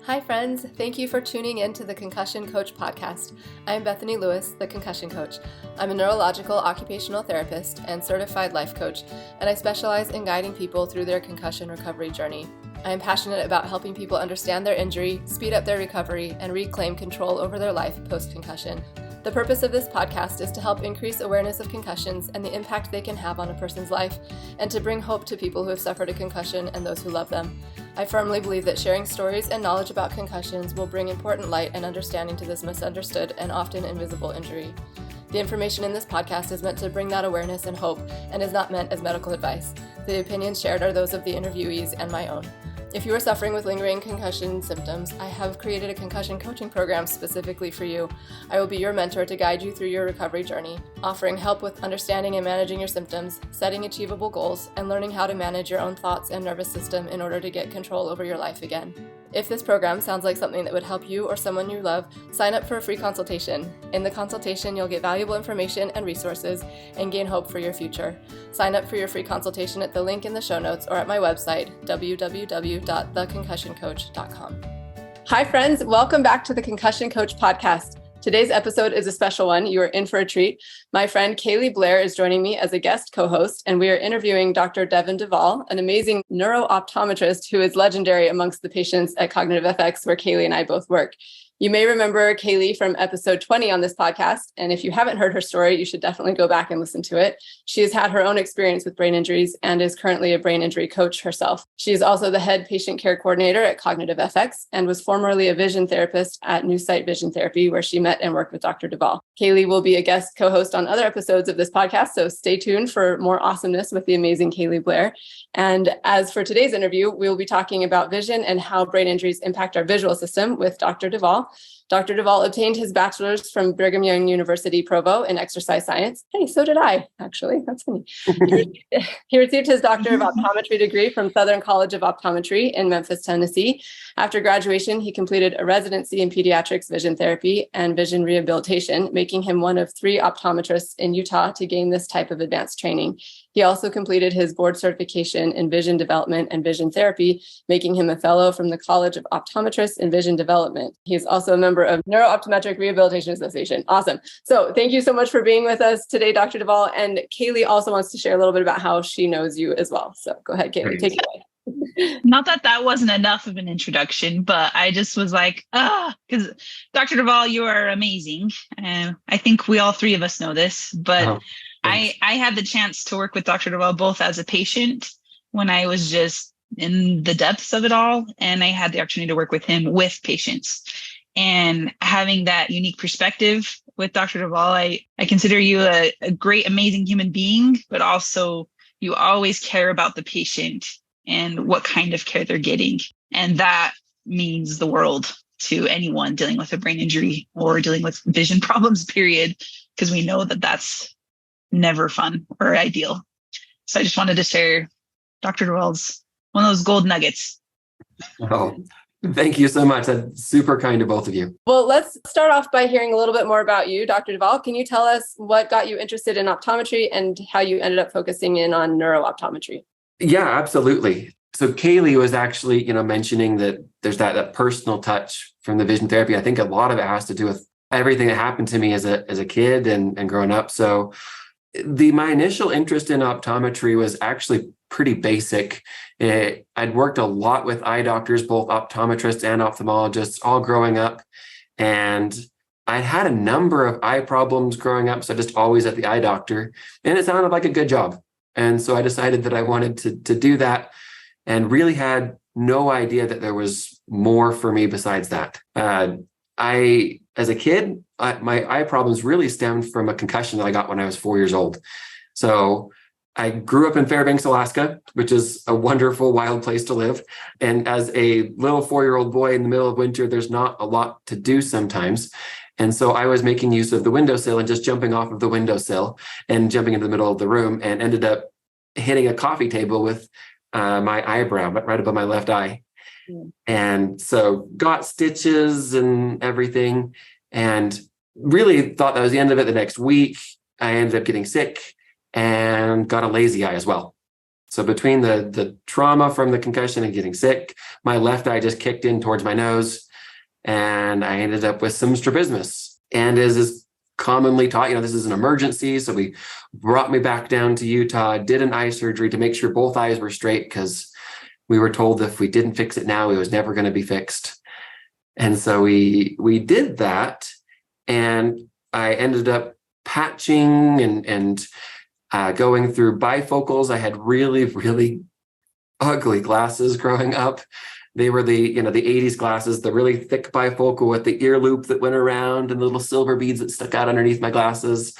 Hi friends, thank you for tuning in to the Concussion Coach podcast. I'm Bethany Lewis, the Concussion Coach. I'm a neurological occupational therapist and certified life coach, and I specialize in guiding people through their concussion recovery journey. I am passionate about helping people understand their injury, speed up their recovery, and reclaim control over their life post-concussion. The purpose of this podcast is to help increase awareness of concussions and the impact they can have on a person's life, and to bring hope to people who have suffered a concussion and those who love them. I firmly believe that sharing stories and knowledge about concussions will bring important light and understanding to this misunderstood and often invisible injury. The information in this podcast is meant to bring that awareness and hope and is not meant as medical advice. The opinions shared are those of the interviewees and my own. If you are suffering with lingering concussion symptoms, I have created a concussion coaching program specifically for you. I will be your mentor to guide you through your recovery journey, offering help with understanding and managing your symptoms, setting achievable goals, and learning how to manage your own thoughts and nervous system in order to get control over your life again. If this program sounds like something that would help you or someone you love, sign up for a free consultation. In the consultation, you'll get valuable information and resources and gain hope for your future. Sign up for your free consultation at the link in the show notes or at my website, www.theconcussioncoach.com. Hi friends, welcome back to the Concussion Coach podcast. Today's episode is a special one. You are in for a treat. My friend Kaylee Blair is joining me as a guest co-host, and we are interviewing Dr. Devin Duval, an amazing neuro-optometrist who is legendary amongst the patients at Cognitive FX, where Kaylee and I both work. You may remember Kaylee from episode 20 on this podcast, and if you haven't heard her story, you should definitely go back and listen to it. She has had her own experience with brain injuries and is currently a brain injury coach herself. She is also the head patient care coordinator at Cognitive FX and was formerly a vision therapist at New Sight Vision Therapy, where she met and worked with Dr. Duval. Kaylee will be a guest co-host on other episodes of this podcast, so stay tuned for more awesomeness with the amazing Kaylee Blair. And as for today's interview, we'll be talking about vision and how brain injuries impact our visual system with Dr. Duval. Dr. Duval obtained his bachelor's from Brigham Young University-Provo in exercise science. Hey, so did I, actually. That's funny. He received his Doctor of Optometry degree from Southern College of Optometry in Memphis, Tennessee. After graduation, he completed a residency in Pediatrics, vision therapy, and Vision Rehabilitation, making him one of 3 optometrists in Utah to gain this type of advanced training. He also completed his board certification in vision development and vision therapy, making him a fellow from the College of Optometrists in Vision Development. He is also a member of Neuro-Optometric Rehabilitation Association. Awesome. So thank you so much for being with us today, Dr. Duval. And Kaylee also wants to share a little bit about how she knows you as well. So go ahead, Kaylee, take it away. Not that wasn't enough of an introduction, but I just was like, because Dr. Duval, you are amazing. I think we all 3 of us know this, but I had the chance to work with Dr. Duval both as a patient when I was just in the depths of it all, and I had the opportunity to work with him with patients. And having that unique perspective with Dr. Duval, I consider you a great, amazing human being, but also you always care about the patient and what kind of care they're getting. And that means the world to anyone dealing with a brain injury or dealing with vision problems, period, because we know that that's never fun or ideal. So I just wanted to share Dr. Duval's one of those gold nuggets. Oh, thank you so much. That's super kind of both of you. Well, let's start off by hearing a little bit more about you, Dr. Duval. Can you tell us what got you interested in optometry and how you ended up focusing in on neuro-optometry? Yeah, absolutely. So Kaylee was actually, mentioning that there's that personal touch from the vision therapy. I think a lot of it has to do with everything that happened to me as a kid and growing up. So my initial interest in optometry was actually pretty basic. I'd worked a lot with eye doctors, both optometrists and ophthalmologists, all growing up. And I'd had a number of eye problems growing up, so just always at the eye doctor. And it sounded like a good job. And so I decided that I wanted to do that and really had no idea that there was more for me besides that. As a kid, my eye problems really stemmed from a concussion that I got when I was 4 years old. So I grew up in Fairbanks, Alaska, which is a wonderful, wild place to live. And as a little 4-year-old boy in the middle of winter, there's not a lot to do sometimes. And so I was making use of the windowsill and just jumping off of the windowsill and jumping into the middle of the room, and ended up hitting a coffee table with my eyebrow right above my left eye. And so got stitches and everything, and really thought that was the end of it. The next week, I ended up getting sick and got a lazy eye as well. So between the trauma from the concussion and getting sick, my left eye just kicked in towards my nose, and I ended up with some strabismus. And as is commonly taught, this is an emergency. So we brought me back down to Utah, did an eye surgery to make sure both eyes were straight, because we were told if we didn't fix it now, it was never going to be fixed. And so we did that, and I ended up patching and going through bifocals. I had really, really ugly glasses growing up. They were the 80s glasses, the really thick bifocal with the ear loop that went around and the little silver beads that stuck out underneath my glasses.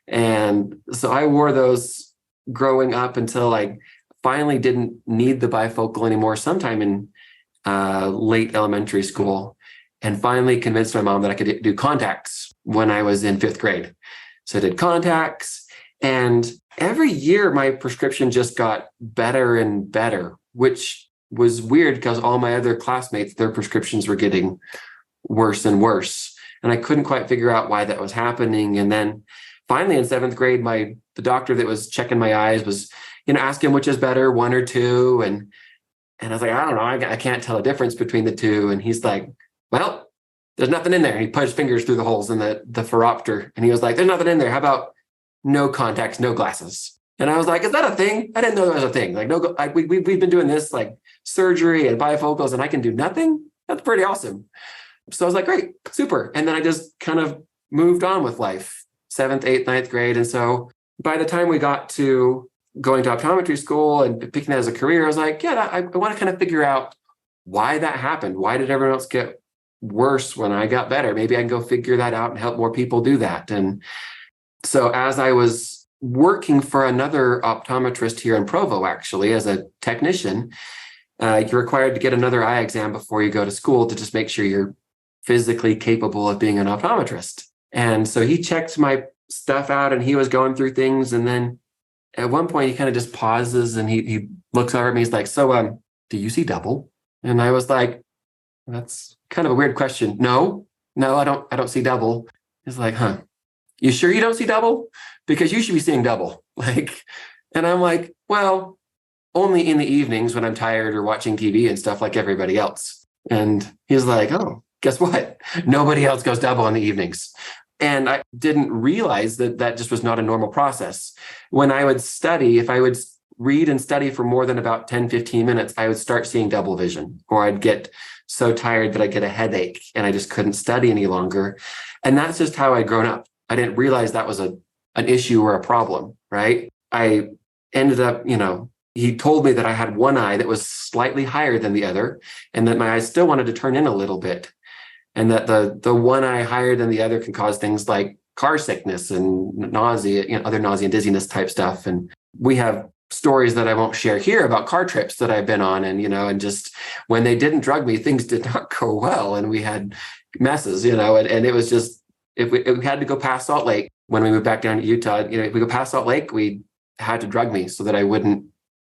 And so I wore those growing up until I finally didn't need the bifocal anymore sometime in late elementary school, and finally convinced my mom that I could do contacts when I was in 5th grade. So I did contacts. And every year my prescription just got better and better, which was weird because all my other classmates, their prescriptions were getting worse and worse. And I couldn't quite figure out why that was happening. And then finally in 7th grade, the doctor that was checking my eyes was, asking which is better, 1 or 2. And I was like, I don't know, I can't tell a difference between the two. And he's like, well, there's nothing in there. And he put his fingers through the holes in the phoropter. And he was like, there's nothing in there. How about no contacts, no glasses? And I was like, is that a thing? I didn't know that was a thing. Like, we've been doing this like surgery and bifocals, and I can do nothing? That's pretty awesome. So I was like, great, super. And then I just kind of moved on with life, 7th, 8th, 9th grade. And so by the time we got to going to optometry school and picking that as a career, I was like, yeah, I want to kind of figure out why that happened. Why did everyone else get worse when I got better? Maybe I can go figure that out and help more people do that. And so as I was working for another optometrist here in Provo, actually, as a technician, you're required to get another eye exam before you go to school to just make sure you're physically capable of being an optometrist. And so he checked my stuff out, and he was going through things. And then at one point, he kind of just pauses and he looks over at me. He's like, so, do you see double? And I was like, that's kind of a weird question. No, I don't see double. He's like, huh, you sure you don't see double? Because you should be seeing double. And I'm like, well, only in the evenings when I'm tired or watching TV and stuff like everybody else. And he's like, oh, guess what? Nobody else goes double in the evenings. And I didn't realize that just was not a normal process. When I would study, if I would read and study for more than about 10, 15 minutes, I would start seeing double vision, or I'd get so tired that I get a headache and I just couldn't study any longer. And that's just how I'd grown up. I didn't realize that was an issue or a problem, right? I ended up, he told me that I had one eye that was slightly higher than the other, and that my eyes still wanted to turn in a little bit. And that the one eye higher than the other can cause things like car sickness and nausea, other nausea and dizziness type stuff. And we have stories that I won't share here about car trips that I've been on. And, and just when they didn't drug me, things did not go well. And we had messes, and it was just, if we had to go past Salt Lake, when we moved back down to Utah, if we go past Salt Lake, we had to drug me so that I wouldn't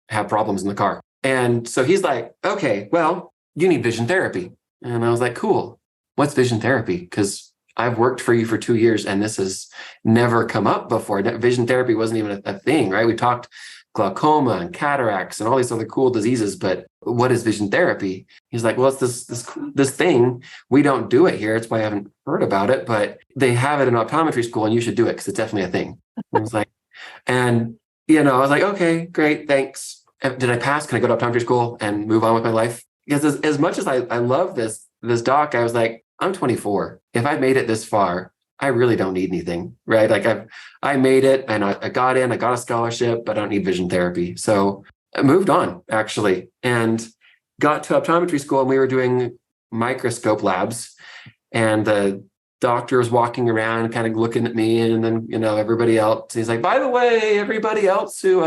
have problems in the car. And so he's like, okay, well, you need vision therapy. And I was like, cool. What's vision therapy? Because I've worked for you for 2 years and this has never come up before. Vision therapy wasn't even a thing, right? We talked glaucoma and cataracts and all these other cool diseases, but what is vision therapy? He's like, well, it's this thing. We don't do it here. It's why I haven't heard about it, but they have it in optometry school and you should do it because it's definitely a thing. I was like, I was like, okay, great, thanks. Did I pass? Can I go to optometry school and move on with my life? Because as much as I love this doc, I was like, I'm 24. If I've made it this far, I really don't need anything, right? Like I made it and I got a scholarship, but I don't need vision therapy. So I moved on actually and got to optometry school, and we were doing microscope labs, and the doctor was walking around kind of looking at me, and then, everybody else. He's like, by the way, everybody else who,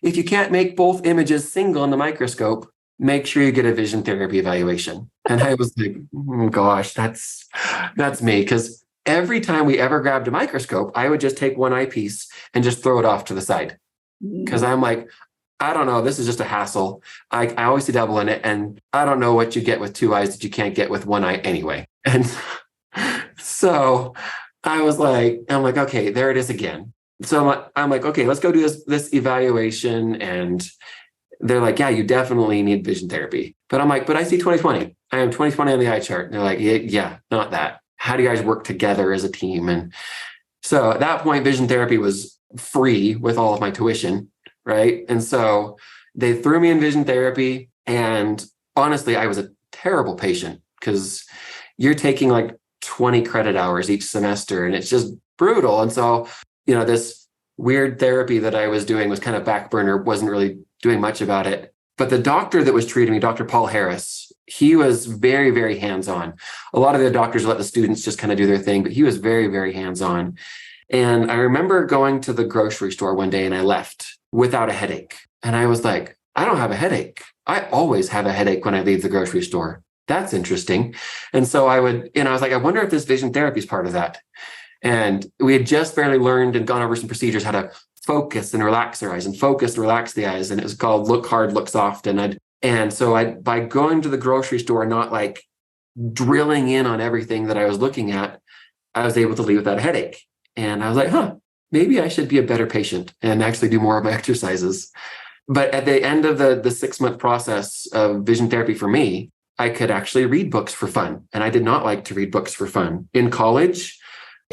if you can't make both images single in the microscope, make sure you get a vision therapy evaluation. And I was like, oh, gosh, that's me. Because every time we ever grabbed a microscope, I would just take one eyepiece and just throw it off to the side. Because I'm like, I don't know, this is just a hassle. I always see double in it. And I don't know what you get with 2 eyes that you can't get with 1 eye anyway. And so I'm like, okay, there it is again. So I'm like, okay, let's go do this evaluation. And they're like, yeah, you definitely need vision therapy. But I'm like, but I see 20/20. I am 20/20 on the eye chart. And they're like, yeah, not that. How do you guys work together as a team? And so at that point, vision therapy was free with all of my tuition, right? And so they threw me in vision therapy. And honestly, I was a terrible patient because you're taking like 20 credit hours each semester and it's just brutal. And so, this weird therapy that I was doing was kind of back burner, wasn't really doing much about it. But the doctor that was treating me, Dr. Paul Harris, he was very, very hands-on. A lot of the doctors let the students just kind of do their thing, but he was very, very hands-on. And I remember going to the grocery store one day and I left without a headache. And I was like, I don't have a headache. I always have a headache when I leave the grocery store. That's interesting. And so I was like, I wonder if this vision therapy is part of that. And we had just barely learned and gone over some procedures, how to focus and relax their eyes and focus and relax the eyes. And it was called Look Hard, Look Soft. And so by going to the grocery store, not like drilling in on everything that I was looking at, I was able to leave without a headache. And I was like, maybe I should be a better patient and actually do more of my exercises. But at the end of the 6-month process of vision therapy for me, I could actually read books for fun. And I did not like to read books for fun. In college,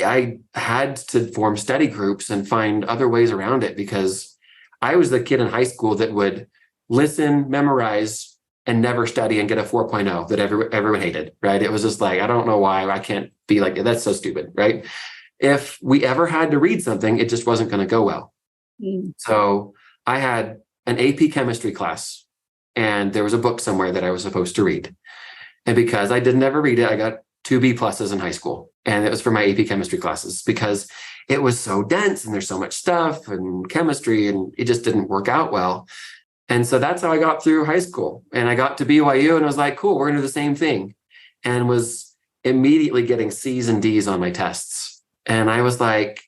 I had to form study groups and find other ways around it because I was the kid in high school that would listen, memorize, and never study and get a 4.0 that everyone hated, right? It was just like, I don't know why I can't be like, that's so stupid, right? If we ever had to read something, it just wasn't going to go well. So I had an AP chemistry class and there was a book somewhere that I was supposed to read. And because I didn't ever read it, I got 2 B+ in high school. And it was for my AP chemistry classes because it was so dense and there's so much stuff and chemistry and it just didn't work out well. And so that's how I got through high school. And I got to BYU and I was like, cool, we're going to do the same thing. And was immediately getting C's and D's on my tests. And I was like,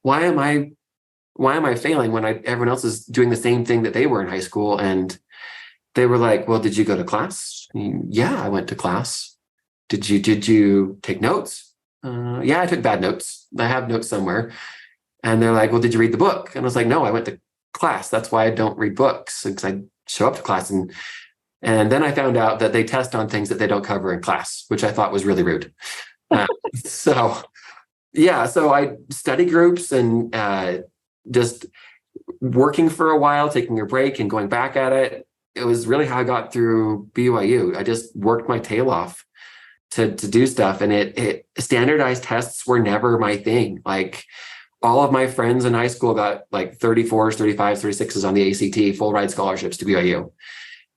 why am I failing when everyone else is doing the same thing that they were in high school? And they were like, well, did you go to class? Yeah, I went to class. Did you take notes? Yeah, I took bad notes. I have notes somewhere. And they're like, well, did you read the book? And I was like, no, I went to class. That's why I don't read books, because I show up to class. And then I found out that they test on things that they don't cover in class, which I thought was really rude. So I study groups and just working for a while, taking a break and going back at it. It was really how I got through BYU. I just worked my tail off to do stuff. And standardized tests were never my thing. Like all of my friends in high school got like 34s, 35s, 36s on the ACT, full ride scholarships to BYU.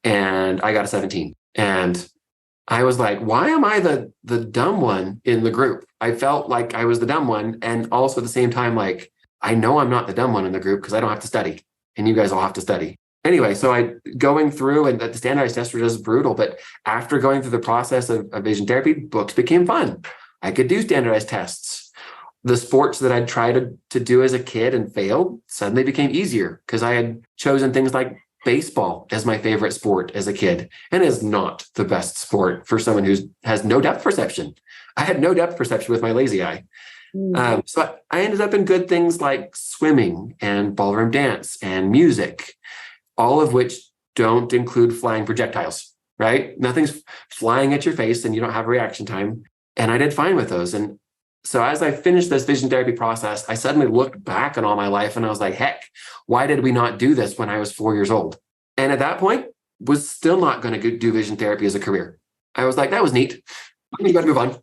And I got a 17. And I was like, why am I the dumb one in the group? I felt like I was the dumb one. And also at the same time, like, I know I'm not the dumb one in the group because I don't have to study and you guys all have to study. Anyway, so going through and the standardized tests were just brutal. But after going through the process of vision therapy, books became fun. I could do standardized tests. The sports that I'd tried to do as a kid and failed suddenly became easier because I had chosen things like baseball as my favorite sport as a kid, and is not the best sport for someone who has no depth perception. I had no depth perception with my lazy eye. So I ended up in good things like swimming and ballroom dance and music, all of which don't include flying projectiles, right? Nothing's flying at your face and you don't have reaction time. And I did fine with those. And so as I finished this vision therapy process, I suddenly looked back on all my life and I was like, heck, why did we not do this when I was 4 years old? And at that point, was still not going to do vision therapy as a career. I was like, that was neat. You got to move on.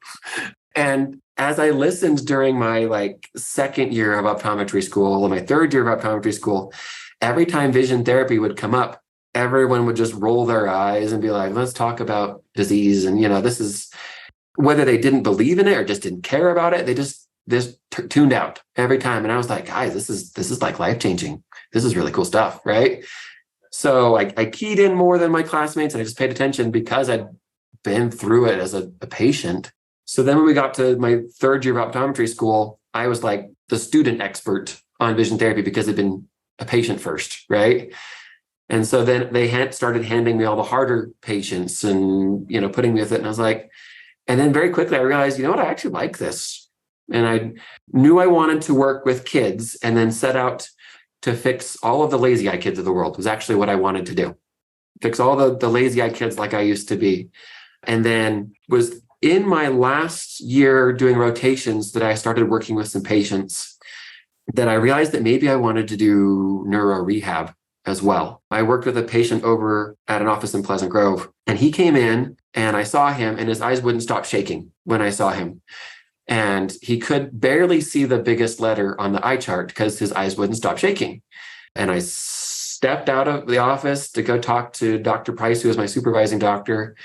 And as I listened during my second year of optometry school and my third year of optometry school, every time vision therapy would come up, everyone would just roll their eyes and be like, let's talk about disease. And, this is whether they didn't believe in it or just didn't care about it. They just tuned out every time. And I was like, guys, this is like life-changing. This is really cool stuff, right? So I keyed in more than my classmates and I just paid attention because I'd been through it as a patient. So then when we got to my third year of optometry school, I was like the student expert on vision therapy because I'd been a patient first, right? And so then they started handing me all the harder patients and, putting me with it. And I was like, and then very quickly I realized, you know what, I actually like this. And I knew I wanted to work with kids and then set out to fix all of the lazy eye kids of the world was actually what I wanted to do. Fix all the lazy eye kids like I used to be. And then was in my last year doing rotations that I started working with some patients that I realized that maybe I wanted to do neuro rehab as well. I worked with a patient over at an office in Pleasant Grove, and he came in and I saw him and his eyes wouldn't stop shaking when I saw him. And he could barely see the biggest letter on the eye chart because his eyes wouldn't stop shaking. And I stepped out of the office to go talk to Dr. Price, who was my supervising doctor.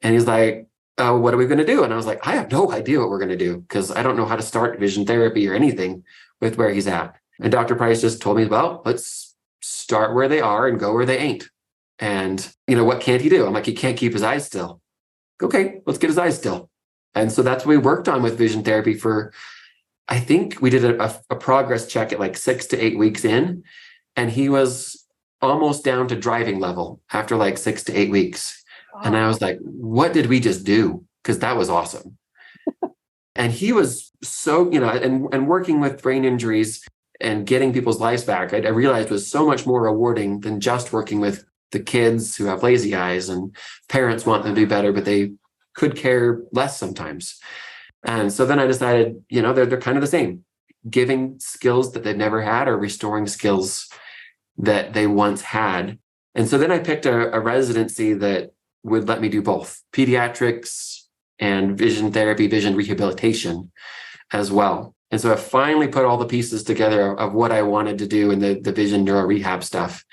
And he's like, "Oh, what are we going to do?" And I was like, "I have no idea what we're going to do because I don't know how to start vision therapy or anything with where he's at." And Dr. Price just told me, "Well, let's start where they are and go where they ain't. And, what can't he do?" I'm like, "He can't keep his eyes still." "Okay, let's get his eyes still." And so that's what we worked on with vision therapy for, I think we did a progress check at like 6 to 8 weeks in. And he was almost down to driving level after like 6 to 8 weeks. Wow. And I was like, what did we just do? Because that was awesome. And he was so, and working with brain injuries and getting people's lives back, I realized was so much more rewarding than just working with the kids who have lazy eyes and parents want them to be better, but they could care less sometimes. And so then I decided, they're kind of the same, giving skills that they've never had or restoring skills that they once had. And so then I picked a residency that would let me do both pediatrics and vision therapy, vision rehabilitation as well. And so I finally put all the pieces together of what I wanted to do in the vision neuro rehab stuff.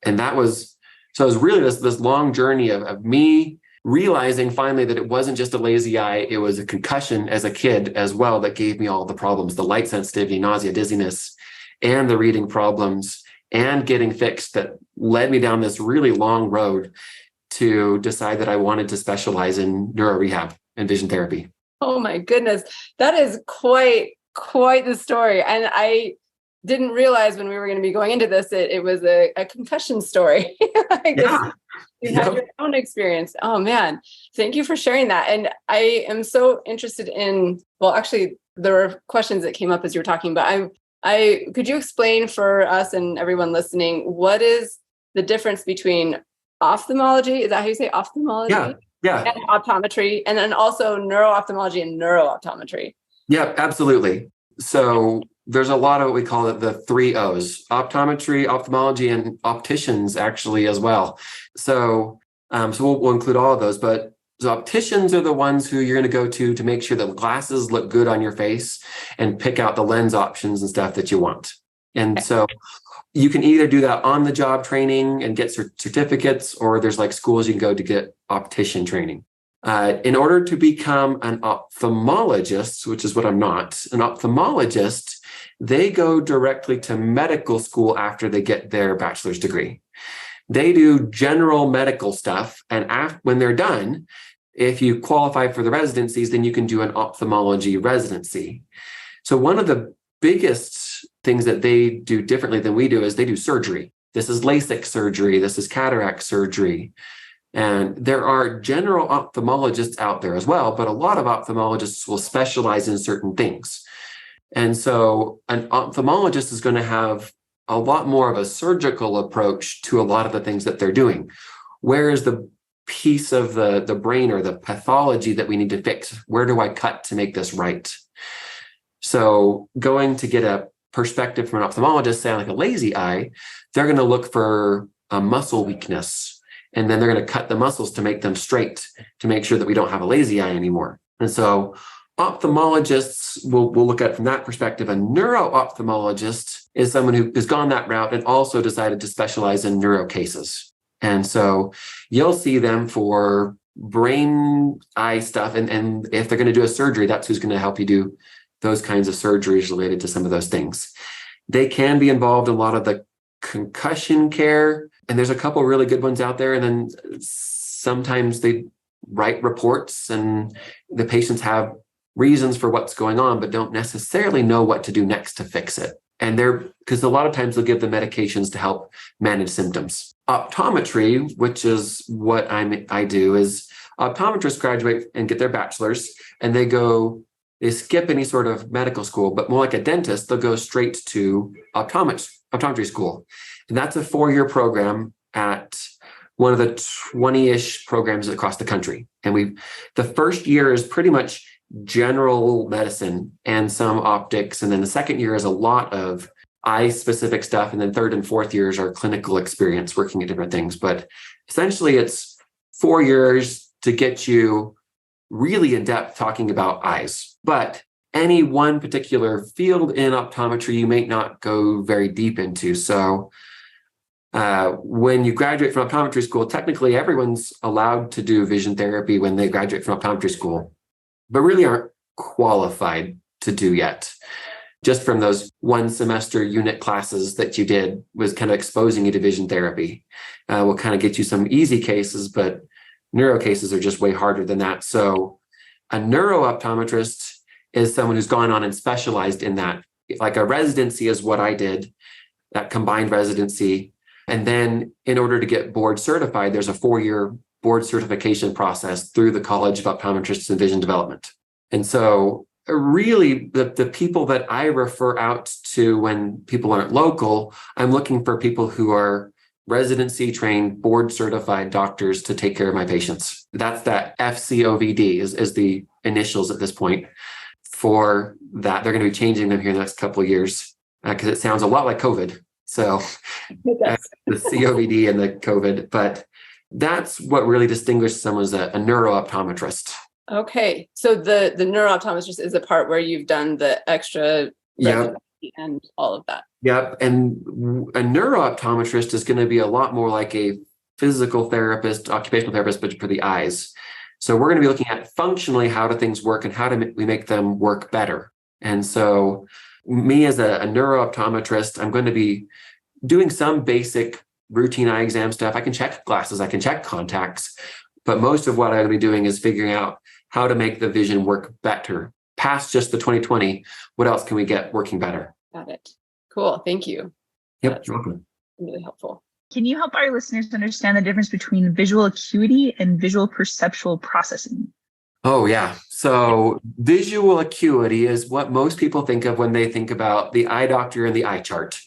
And it was really this long journey of me realizing finally that it wasn't just a lazy eye, it was a concussion as a kid as well that gave me all the problems, the light sensitivity, nausea, dizziness, and the reading problems and getting fixed that led me down this really long road to decide that I wanted to specialize in neuro rehab and vision therapy. Oh my goodness. That is quite the story. And I didn't realize when we were going to be going into this, it was a concussion story. Yeah. You had your own experience. Oh man, thank you for sharing that. And I am so interested in, well, actually there were questions that came up as you were talking, but could you explain for us and everyone listening, what is the difference between ophthalmology? Is that how you say ophthalmology? Yeah. And optometry, and then also neuro-ophthalmology and neuro-optometry. Yeah, absolutely. So there's a lot of what we call it the 3 O's: optometry, ophthalmology, and opticians actually as well. So we'll include all of those, but so opticians are the ones who you're going to go to make sure that glasses look good on your face and pick out the lens options and stuff that you want. And so you can either do that on the job training and get certificates, or there's like schools you can go to get optician training. In order to become an ophthalmologist, which is what I'm not, an ophthalmologist, they go directly to medical school after they get their bachelor's degree. They do general medical stuff. And when they're done, if you qualify for the residencies, then you can do an ophthalmology residency. So one of the biggest things that they do differently than we do is they do surgery. This is LASIK surgery. This is cataract surgery. And there are general ophthalmologists out there as well, but a lot of ophthalmologists will specialize in certain things. And so an ophthalmologist is going to have a lot more of a surgical approach to a lot of the things that they're doing. Whereas the piece of the brain or the pathology that we need to fix, where do I cut to make this right? So going to get a perspective from an ophthalmologist, say like a lazy eye, they're going to look for a muscle weakness. And then they're going to cut the muscles to make them straight, to make sure that we don't have a lazy eye anymore. And so ophthalmologists will look at it from that perspective. A neuro-ophthalmologist is someone who has gone that route and also decided to specialize in neuro cases. And so you'll see them for brain eye stuff. And if they're going to do a surgery, that's who's going to help you do those kinds of surgeries related to some of those things. They can be involved in a lot of the concussion care. And there's a couple really good ones out there. And then sometimes they write reports and the patients have reasons for what's going on, but don't necessarily know what to do next to fix it. And because a lot of times they'll give them medications to help manage symptoms. Optometry, which is what I do, is optometrists graduate and get their bachelor's, and they skip any sort of medical school, but more like a dentist, they'll go straight to optometry Optometry School. And that's a 4-year program at one of the 20-ish programs across the country. And the first year is pretty much general medicine and some optics. And then the second year is a lot of eye-specific stuff. And then third and fourth years are clinical experience working at different things. But essentially, it's 4 years to get you really in depth talking about eyes. But any one particular field in optometry, you may not go very deep into. So when you graduate from optometry school, technically everyone's allowed to do vision therapy when they graduate from optometry school, but really aren't qualified to do yet. Just from those 1 semester unit classes that you did was kind of exposing you to vision therapy. Will kind of get you some easy cases, but neuro cases are just way harder than that. So a neuro-optometrist is someone who's gone on and specialized in that. Like a residency is what I did, that combined residency. And then in order to get board certified, there's a 4-year board certification process through the College of Optometrists and Vision Development. And so really the people that I refer out to when people aren't local, I'm looking for people who are residency trained, board certified doctors to take care of my patients. That's that FCOVD is the initials at this point for that. They're going to be changing them here in the next couple of years because it sounds a lot like COVID. So the COVD and the COVID, but that's what really distinguishes someone as a neuro-optometrist. Okay. So the neuro-optometrist is the part where you've done the extra residency and all of that. Yep. And a neuro-optometrist is going to be a lot more like a physical therapist, occupational therapist, but for the eyes. So we're going to be looking at functionally how do things work and how do we make them work better. And so me as a neuro-optometrist, I'm going to be doing some basic routine eye exam stuff. I can check glasses, I can check contacts, but most of what I'm going to be doing is figuring out how to make the vision work better. Past just the 20/20, what else can we get working better? Got it. Cool. Thank you. Yep, you're welcome. Really helpful. Can you help our listeners understand the difference between visual acuity and visual perceptual processing? Oh, yeah. So visual acuity is what most people think of when they think about the eye doctor and the eye chart.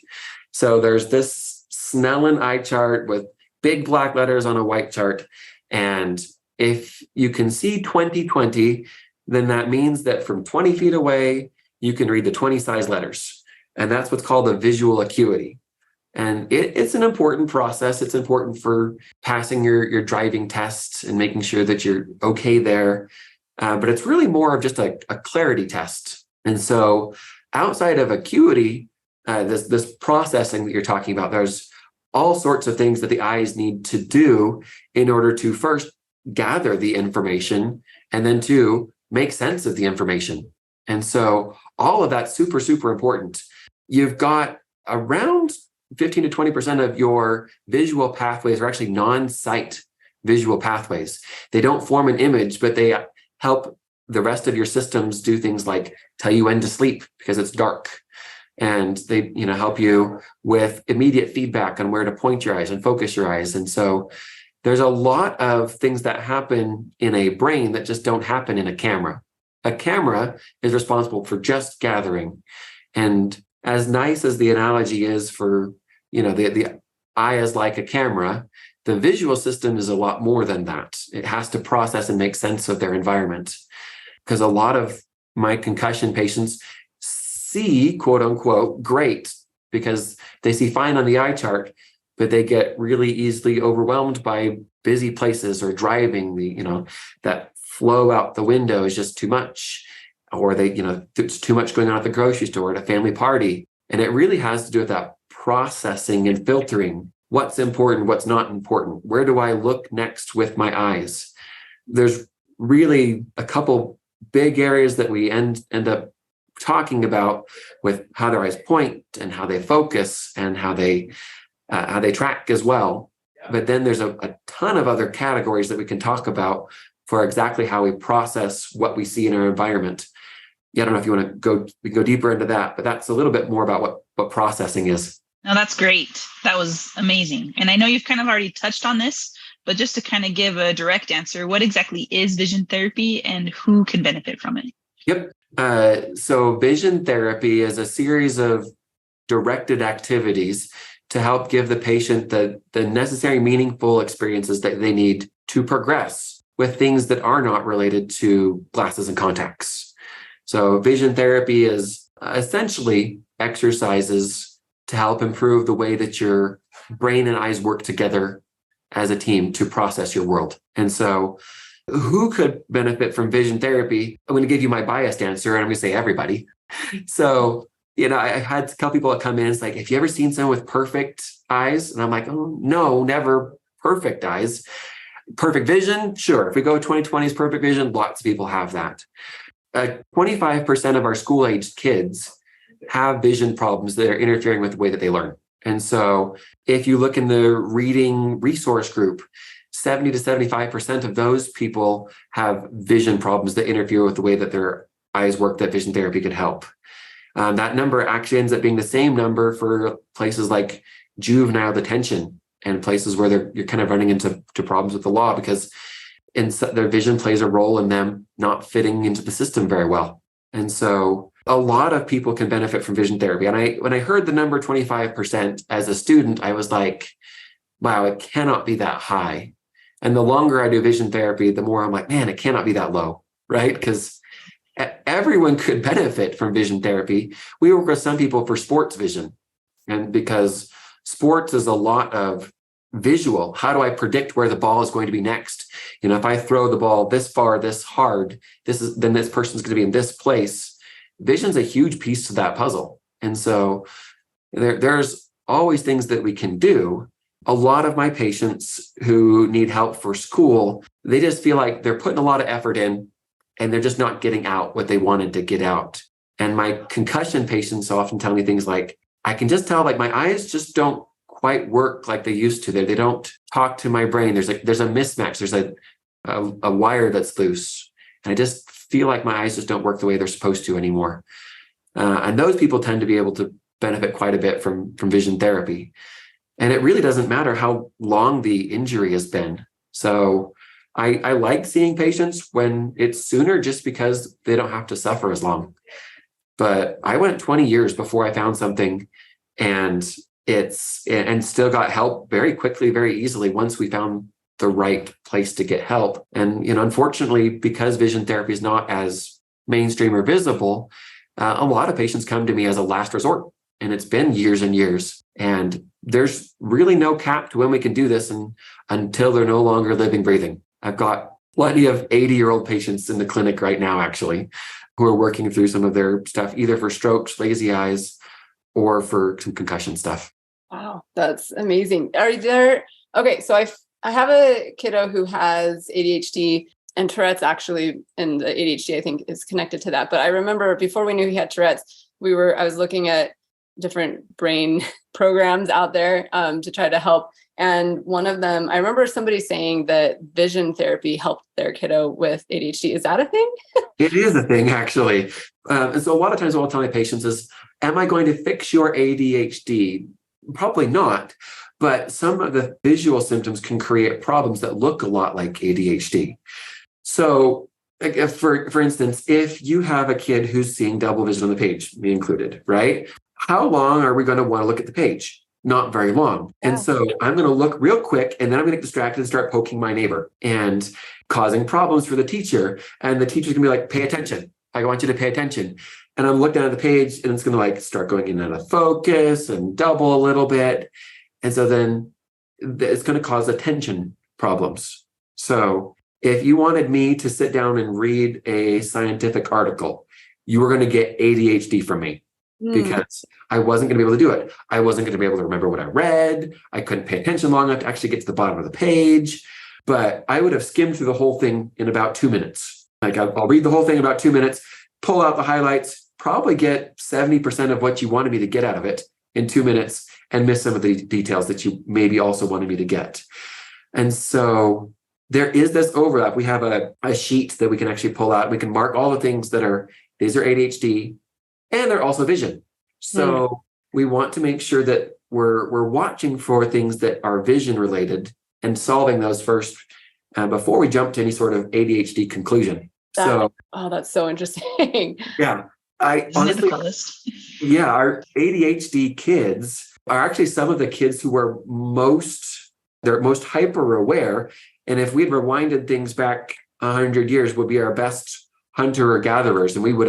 So there's this Snellen eye chart with big black letters on a white chart. And if you can see 20/20, then that means that from 20 feet away, you can read the 20 size letters. And that's what's called a visual acuity. And it's an important process. It's important for passing your driving tests and making sure that you're okay there. But it's really more of just a clarity test. And so outside of acuity, this processing that you're talking about, there's all sorts of things that the eyes need to do in order to first gather the information and then to make sense of the information. And so all of that's super, super important. You've got around 15 to 20% of your visual pathways are actually non-sight visual pathways. They don't form an image, but they help the rest of your systems do things like tell you when to sleep because it's dark. And they, help you with immediate feedback on where to point your eyes and focus your eyes. And so there's a lot of things that happen in a brain that just don't happen in a camera. A camera is responsible for just gathering. And as nice as the analogy is for, the eye is like a camera, the visual system is a lot more than that. It has to process and make sense of their environment. Because a lot of my concussion patients see, quote unquote, great because they see fine on the eye chart, but they get really easily overwhelmed by busy places or driving. That flow out the window is just too much, or there's too much going on at the grocery store, at a family party. And it really has to do with that processing and filtering. What's important, what's not important? Where do I look next with my eyes? There's really a couple big areas that we end up talking about with how their eyes point and how they focus and how they track as well. But then there's a ton of other categories that we can talk about for exactly how we process what we see in our environment. Yeah, I don't know if you want to we can go deeper into that, but that's a little bit more about what processing is. No, that's great. That was amazing. And I know you've kind of already touched on this, but just to kind of give a direct answer, what exactly is vision therapy and who can benefit from it? Yep. So vision therapy is a series of directed activities to help give the patient the necessary meaningful experiences that they need to progress with things that are not related to glasses and contacts. So vision therapy is essentially exercises to help improve the way that your brain and eyes work together as a team to process your world. And so who could benefit from vision therapy? I'm going to give you my biased answer, and I'm going to say everybody. So, I had a couple people that come in, it's like, have you ever seen someone with perfect eyes? And I'm like, oh, no, never perfect eyes. Perfect vision? Sure. If we go 20/20's perfect vision, lots of people have that. 25% of our school-aged kids have vision problems that are interfering with the way that they learn. And so if you look in the reading resource group, 70 to 75% of those people have vision problems that interfere with the way that their eyes work that vision therapy could help. That number actually ends up being the same number for places like juvenile detention and places where you're kind of running into problems with the law because their vision plays a role in them not fitting into the system very well. And so a lot of people can benefit from vision therapy. And when I heard the number 25% as a student, I was like, wow, it cannot be that high. And the longer I do vision therapy, the more I'm like, man, it cannot be that low, right? Because everyone could benefit from vision therapy. We work with some people for sports vision. And because sports is a lot of visual, how do I predict where the ball is going to be next? If I throw the ball this far, this hard, then this person's going to be in this place. Vision's a huge piece to that puzzle. And so there's always things that we can do. A lot of my patients who need help for school, they just feel like they're putting a lot of effort in and they're just not getting out what they wanted to get out. And my concussion patients often tell me things like, I can just tell like my eyes just don't quite work like they used to. They don't talk to my brain. There's a mismatch. There's a wire that's loose. And I just feel like my eyes just don't work the way they're supposed to anymore. And those people tend to be able to benefit quite a bit from vision therapy. And it really doesn't matter how long the injury has been. So I like seeing patients when it's sooner just because they don't have to suffer as long. But I went 20 years before I found something and still got help very quickly, very easily once we found the right place to get help. And, unfortunately, because vision therapy is not as mainstream or visible, a lot of patients come to me as a last resort. And it's been years and years. And there's really no cap to when we can do this until they're no longer living, breathing. I've got plenty of 80-year-old patients in the clinic right now, actually, who are working through some of their stuff, either for strokes, lazy eyes, or for some concussion stuff. Wow, that's amazing. Okay, so I have a kiddo who has ADHD, and Tourette's actually, and the ADHD I think is connected to that. But I remember before we knew he had Tourette's, I was looking at different brain programs out there to try to help. And one of them, I remember somebody saying that vision therapy helped their kiddo with ADHD. Is that a thing? It is a thing, actually. And so a lot of times what I'll tell my patients is, am I going to fix your ADHD? Probably not. But some of the visual symptoms can create problems that look a lot like ADHD. So for instance, if you have a kid who's seeing double vision on the page, me included, right? How long are we going to want to look at the page? Not very long. And so I'm going to look real quick and then I'm going to get distracted and start poking my neighbor and causing problems for the teacher. And the teacher's going to be like, pay attention. I want you to pay attention. And I'm looking at the page and it's going to start going in and out of focus and double a little bit. And so then it's going to cause attention problems. So if you wanted me to sit down and read a scientific article, you were going to get ADHD from me because I wasn't going to be able to do it. I wasn't going to be able to remember what I read. I couldn't pay attention long enough to actually get to the bottom of the page. But I would have skimmed through the whole thing in about 2 minutes. I'll read the whole thing in about 2 minutes, pull out the highlights, probably get 70% of what you wanted me to get out of it in 2 minutes and miss some of the details that you maybe also wanted me to get. And so there is this overlap. We have a sheet that we can actually pull out. We can mark all the things these are ADHD and they're also vision. So we want to make sure that we're watching for things that are vision related and solving those first before we jump to any sort of ADHD conclusion. That's so interesting. Yeah. I honestly, yeah, our ADHD kids are actually some of the kids who are they're most hyper aware. And if we'd rewinded things back 100 years, would be our best hunter or gatherers. And they would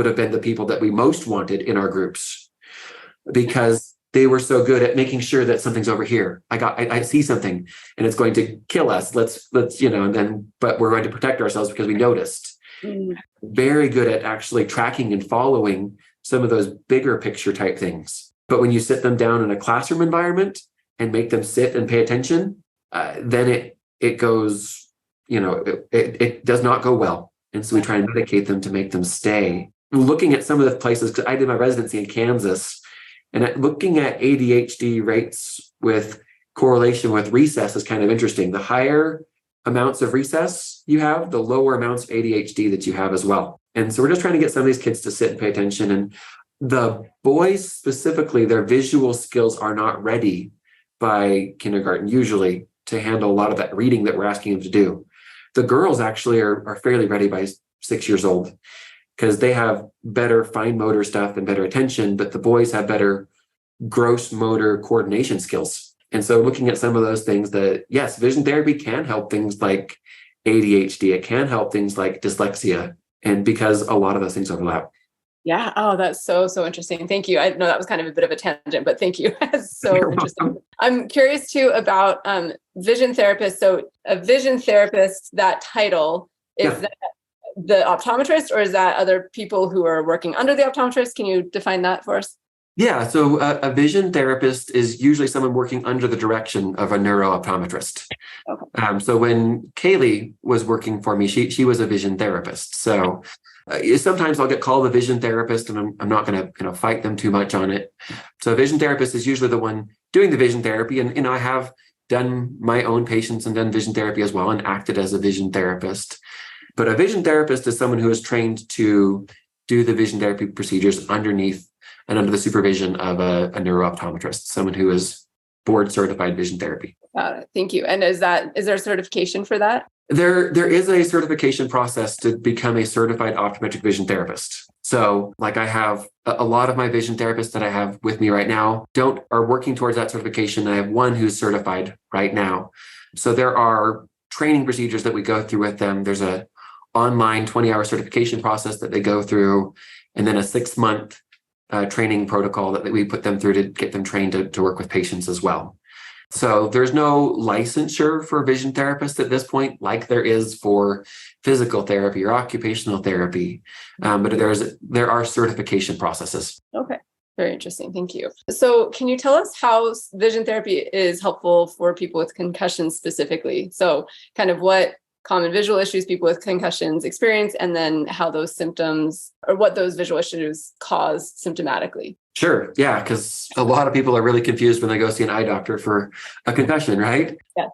have been the people that we most wanted in our groups because they were so good at making sure that something's over here. I see something and it's going to kill us. Let's, but we're going to protect ourselves because we noticed. Very good at actually tracking and following some of those bigger picture type things. But when you sit them down in a classroom environment and make them sit and pay attention, then it goes, it does not go well. And so we try and medicate them to make them stay. Looking at some of the places, because I did my residency in Kansas, and looking at ADHD rates with correlation with recess is kind of interesting. The higher amounts of recess you have, the lower amounts of ADHD that you have as well. And so we're just trying to get some of these kids to sit and pay attention. And the boys specifically, their visual skills are not ready by kindergarten usually to handle a lot of that reading that we're asking them to do. The girls actually are fairly ready by 6 years old because they have better fine motor stuff and better attention, but the boys have better gross motor coordination skills. And so looking at some of those things that, yes, vision therapy can help things like ADHD. It can help things like dyslexia. And because a lot of those things overlap. Yeah. Oh, that's so interesting. Thank you. I know that was kind of a bit of a tangent, but thank you. That's so interesting. I'm curious too about vision therapists. So a vision therapist, that title, is that the optometrist or is that other people who are working under the optometrist? Can you define that for us? Yeah. So a vision therapist is usually someone working under the direction of a neuro-optometrist. Okay. So when Kaylee was working for me, she was a vision therapist. So sometimes I'll get called a vision therapist and I'm not going to fight them too much on it. So a vision therapist is usually the one doing the vision therapy. And I have done my own patients and done vision therapy as well and acted as a vision therapist. But a vision therapist is someone who is trained to do the vision therapy procedures underneath and under the supervision of a neuro-optometrist, someone who is board certified vision therapy. Got it. Thank you. And is there a certification for that? There is a certification process to become a certified optometric vision therapist. So like I have a lot of my vision therapists that I have with me right now are working towards that certification. I have one who's certified right now. So there are training procedures that we go through with them. There's a online 20-hour certification process that they go through, and then a 6-month training protocol that we put them through to get them trained to work with patients as well. So there's no licensure for vision therapists at this point, like there is for physical therapy or occupational therapy, but there are certification processes. Okay, very interesting. Thank you. So can you tell us how vision therapy is helpful for people with concussions specifically? So kind of what common visual issues people with concussions experience, and then how those symptoms or what those visual issues cause symptomatically. Sure. Yeah. Because a lot of people are really confused when they go see an eye doctor for a concussion, right? Yeah.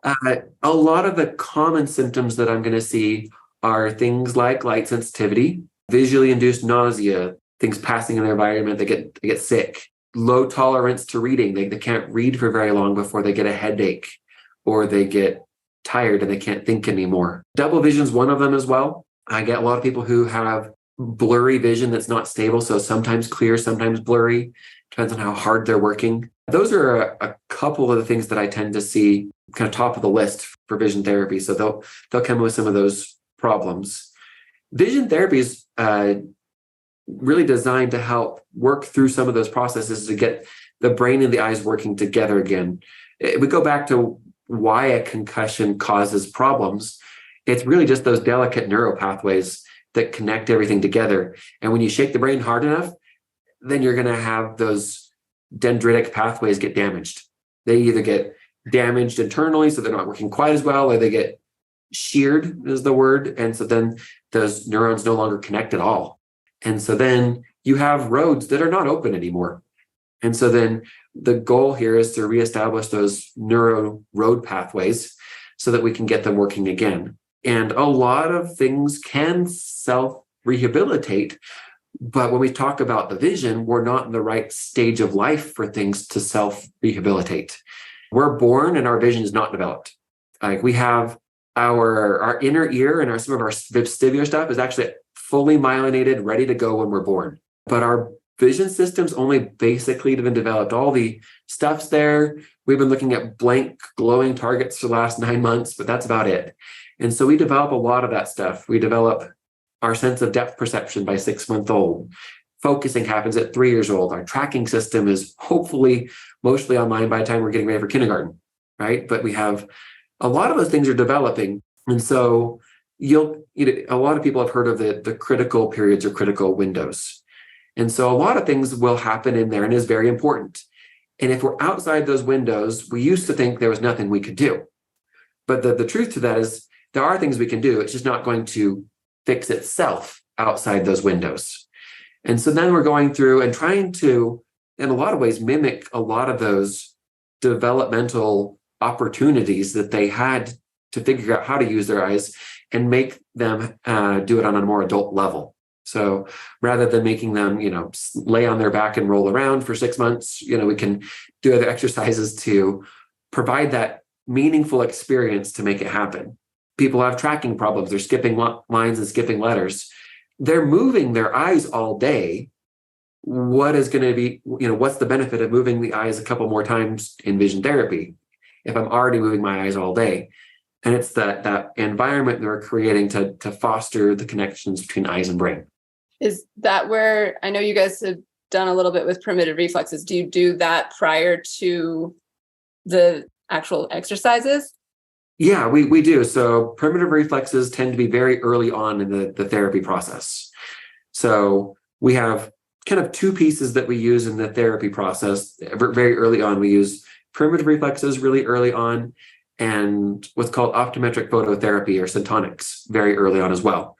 A lot of the common symptoms that I'm going to see are things like light sensitivity, visually induced nausea, things passing in their environment, they get sick, low tolerance to reading. They can't read for very long before they get a headache or they get tired and they can't think anymore. Double vision is one of them as well. I get a lot of people who have blurry vision that's not stable. So sometimes clear, sometimes blurry, depends on how hard they're working. Those are a couple of the things that I tend to see kind of top of the list for vision therapy. So they'll come with some of those problems. Vision therapy is really designed to help work through some of those processes to get the brain and the eyes working together again. If we go back to why a concussion causes problems, it's really just those delicate neural pathways that connect everything together. And when you shake the brain hard enough, then you're going to have those dendritic pathways get damaged. They either get damaged internally, so they're not working quite as well, or they get sheared is the word. And so then those neurons no longer connect at all. And so then you have roads that are not open anymore. And so then the goal here is to reestablish those neuro road pathways so that we can get them working again. And a lot of things can self-rehabilitate, but when we talk about the vision, we're not in the right stage of life for things to self-rehabilitate. We're born and our vision is not developed. Like we have our inner ear and some of our vestibular stuff is actually fully myelinated, ready to go when we're born. But our vision system's only basically been developed. All the stuff's there. We've been looking at blank glowing targets for the last 9 months, but that's about it. And so we develop a lot of that stuff. We develop our sense of depth perception by 6 months old. Focusing happens at 3 years old. Our tracking system is hopefully mostly online by the time we're getting ready for kindergarten, right? But we have a lot of those things are developing. And so a lot of people have heard of the critical periods or critical windows. And so a lot of things will happen in there and is very important. And if we're outside those windows, we used to think there was nothing we could do. But the truth to that is there are things we can do. It's just not going to fix itself outside those windows. And so then we're going through and trying to, in a lot of ways, mimic a lot of those developmental opportunities that they had to figure out how to use their eyes and make them do it on a more adult level. So rather than making them, lay on their back and roll around for 6 months, we can do other exercises to provide that meaningful experience to make it happen. People have tracking problems. They're skipping lines and skipping letters. They're moving their eyes all day. What is going to be, what's the benefit of moving the eyes a couple more times in vision therapy if I'm already moving my eyes all day? And it's that environment that we're creating to foster the connections between eyes and brain. Is that where, I know you guys have done a little bit with primitive reflexes. Do you do that prior to the actual exercises? Yeah, we do. So primitive reflexes tend to be very early on in the therapy process. So we have kind of two pieces that we use in the therapy process. Very early on, we use primitive reflexes really early on, and what's called optometric phototherapy or syntonics very early on as well.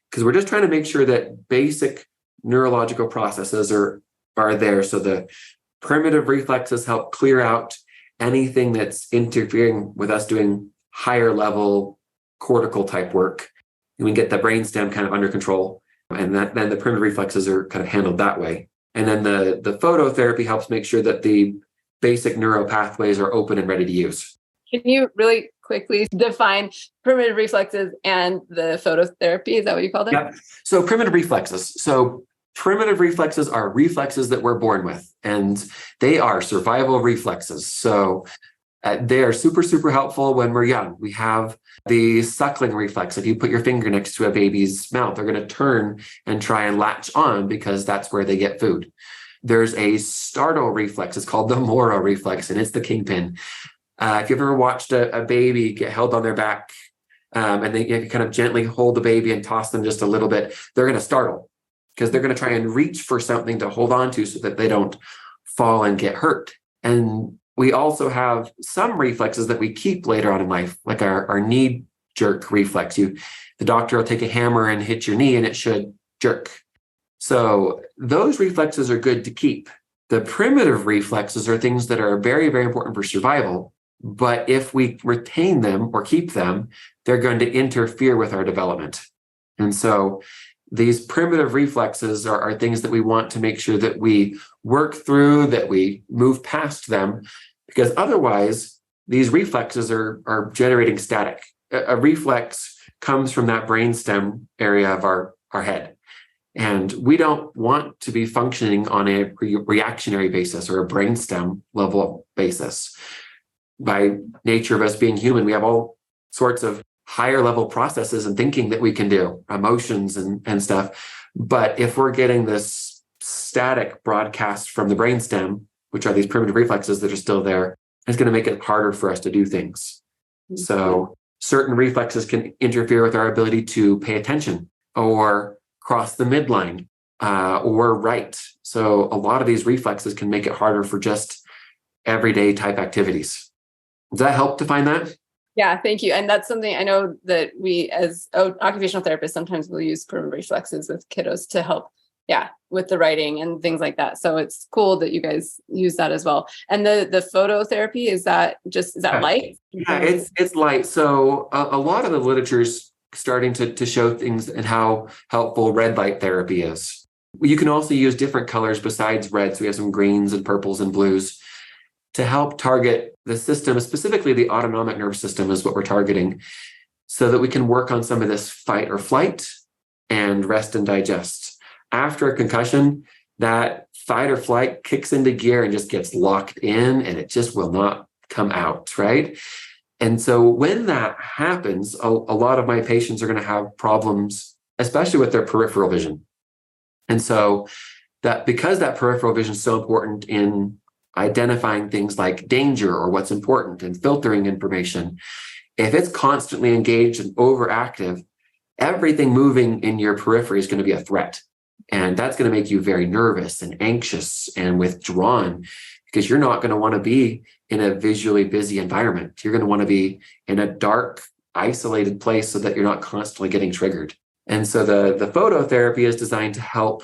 Because we're just trying to make sure that basic neurological processes are there. So the primitive reflexes help clear out anything that's interfering with us doing higher level cortical type work. And we get the brainstem kind of under control. And then the primitive reflexes are kind of handled that way. And then the phototherapy helps make sure that the basic neural pathways are open and ready to use. Can you really quickly define primitive reflexes and the phototherapy? Is that what you call them? Yeah. So primitive reflexes. So primitive reflexes are reflexes that we're born with, and they are survival reflexes. So they are super, super helpful when we're young. We have the suckling reflex. If you put your finger next to a baby's mouth, they're going to turn and try and latch on because that's where they get food. There's a startle reflex. It's called the NORA reflex, and it's the kingpin. If you've ever watched a baby get held on their back and they kind of gently hold the baby and toss them just a little bit, they're going to startle because they're going to try and reach for something to hold on to so that they don't fall and get hurt. And we also have some reflexes that we keep later on in life, like our knee jerk reflex. The doctor will take a hammer and hit your knee and it should jerk. So those reflexes are good to keep. The primitive reflexes are things that are very, very important for survival. But if we retain them or keep them, they're going to interfere with our development. And so these primitive reflexes are things that we want to make sure that we work through, that we move past them, because otherwise these reflexes are generating static. A reflex comes from that brainstem area of our head. And we don't want to be functioning on a reactionary basis or a brainstem level basis. By nature of us being human, we have all sorts of higher level processes and thinking that we can do, emotions and stuff. But if we're getting this static broadcast from the brainstem, which are these primitive reflexes that are still there, it's going to make it harder for us to do things. So certain reflexes can interfere with our ability to pay attention or cross the midline or write. So a lot of these reflexes can make it harder for just everyday type activities. Does that help define that? Yeah, thank you. And that's something I know that we as occupational therapists sometimes will use primitive reflexes with kiddos to help, with the writing and things like that. So it's cool that you guys use that as well. And the phototherapy, is that light? Yeah, it's light. So a lot of the literature is starting to show things and how helpful red light therapy is. You can also use different colors besides red. So we have some greens and purples and blues to help target the system, specifically the autonomic nervous system is what we're targeting, so that we can work on some of this fight or flight and rest and digest. After a concussion, that fight or flight kicks into gear and just gets locked in, and it just will not come out, right? And so when that happens, a lot of my patients are going to have problems, especially with their peripheral vision. And so that because that peripheral vision is so important in identifying things like danger or what's important and filtering information, if it's constantly engaged and overactive, everything moving in your periphery is going to be a threat. And that's going to make you very nervous and anxious and withdrawn, because you're not going to want to be in a visually busy environment. You're going to want to be in a dark, isolated place so that you're not constantly getting triggered. And so the phototherapy is designed to help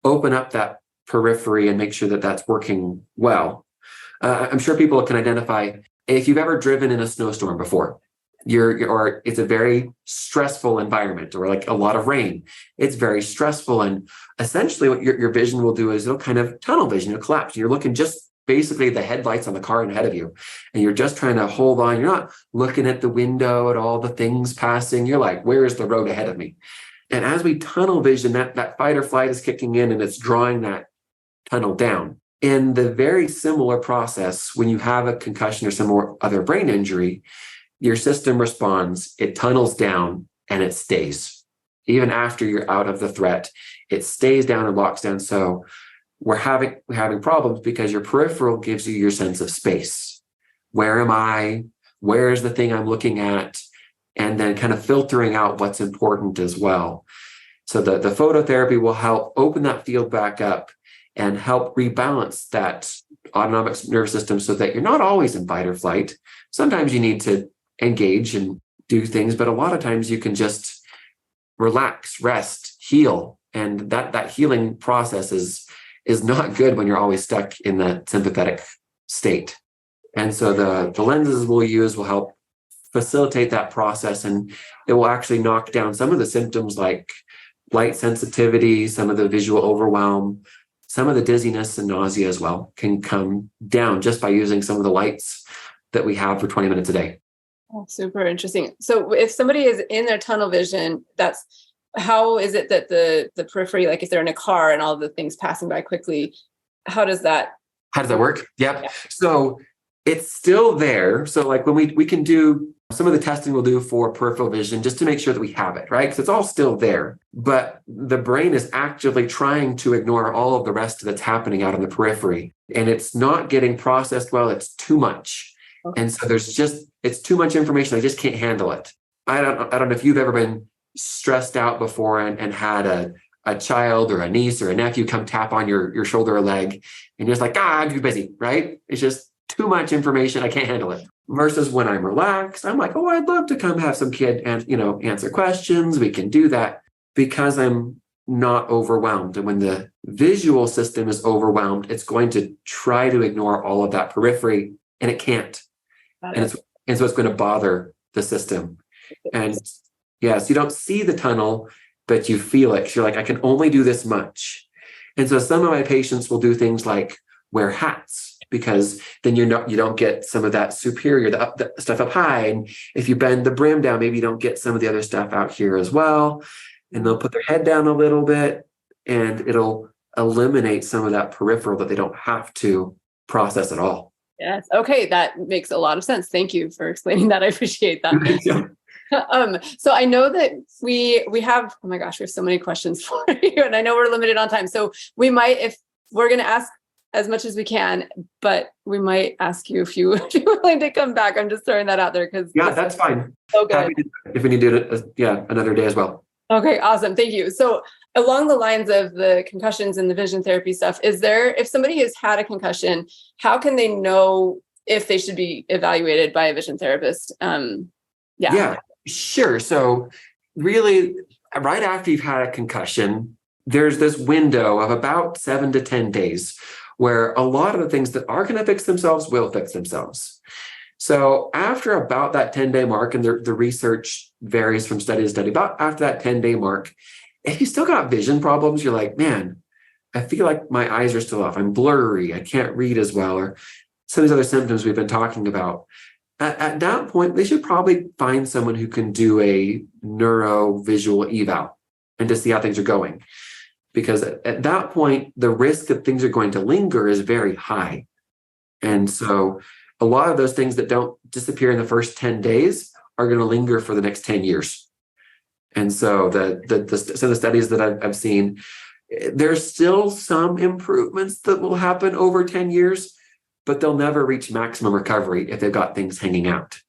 open up that periphery and make sure that that's working well. I'm sure people can identify if you've ever driven in a snowstorm before. Or it's a very stressful environment, or like a lot of rain. It's very stressful. And essentially what your vision will do is it'll kind of tunnel vision, you'll collapse. You're looking just basically the headlights on the car ahead of you. And you're just trying to hold on. You're not looking at the window at all the things passing. You're like, where is the road ahead of me? And as we tunnel vision, that fight or flight is kicking in and it's drawing that tunnel down. In the very similar process, when you have a concussion or some other brain injury, your system responds, it tunnels down and it stays. Even after you're out of the threat, it stays down and locks down. So we're having problems because your peripheral gives you your sense of space. Where am I? Where is the thing I'm looking at? And then kind of filtering out what's important as well. So the phototherapy will help open that field back up and help rebalance that autonomic nervous system so that you're not always in fight or flight. Sometimes you need to engage and do things, but a lot of times you can just relax, rest, heal. And that healing process is not good when you're always stuck in that sympathetic state. And so the lenses we'll use will help facilitate that process, and it will actually knock down some of the symptoms like light sensitivity, some of the visual overwhelm, some of the dizziness and nausea as well can come down just by using some of the lights that we have for 20 minutes a day. Oh, super interesting. So if somebody is in their tunnel vision, how is it that the periphery, like if they're in a car and all the things passing by quickly, how does that work? Yep. Yeah. So it's still there. So like when we can do some of the testing we'll do for peripheral vision just to make sure that we have it, right? Because it's all still there. But the brain is actively trying to ignore all of the rest that's happening out in the periphery. And it's not getting processed well. It's too much. Okay. And so it's too much information. I just can't handle it. I don't know if you've ever been stressed out before and had a child or a niece or a nephew come tap on your shoulder or leg, and you're just like, I'm too busy, right? It's just too much information. I can't handle it. Versus when I'm relaxed, I'm like, I'd love to come have some kid and, answer questions. We can do that because I'm not overwhelmed. And when the visual system is overwhelmed, it's going to try to ignore all of that periphery, and it can't. And so it's going to bother the system. And yes, you don't see the tunnel, but you feel it. You're like, I can only do this much. And so some of my patients will do things like wear hats, because then you don't get some of that superior, the stuff up high. And if you bend the brim down, maybe you don't get some of the other stuff out here as well. And they'll put their head down a little bit, and it'll eliminate some of that peripheral that they don't have to process at all. Yes. Okay. That makes a lot of sense. Thank you for explaining that. I appreciate that. Yeah. So I know that we have, oh my gosh, we have so many questions for you, and I know we're limited on time. So we might, if we're going to ask as much as we can, but we might ask you if you're willing to come back. I'm just throwing that out there because that's fine. So good. If we need to do it, another day as well. Okay, awesome. Thank you. So along the lines of the concussions and the vision therapy stuff, if somebody has had a concussion, how can they know if they should be evaluated by a vision therapist? Yeah, sure. So really, right after you've had a concussion, there's this window of about 7 to 10 days where a lot of the things that are going to fix themselves will fix themselves. So after about that 10-day mark, and the research varies from study to study, about after that 10-day mark, if you still got vision problems, you're like, man, I feel like my eyes are still off. I'm blurry. I can't read as well, or some of these other symptoms we've been talking about. At that point, they should probably find someone who can do a neuro-visual eval and to see how things are going. Because at that point, the risk that things are going to linger is very high. And so a lot of those things that don't disappear in the first 10 days are going to linger for the next 10 years. And so some of the studies that I've seen, there's still some improvements that will happen over 10 years, but they'll never reach maximum recovery if they've got things hanging out.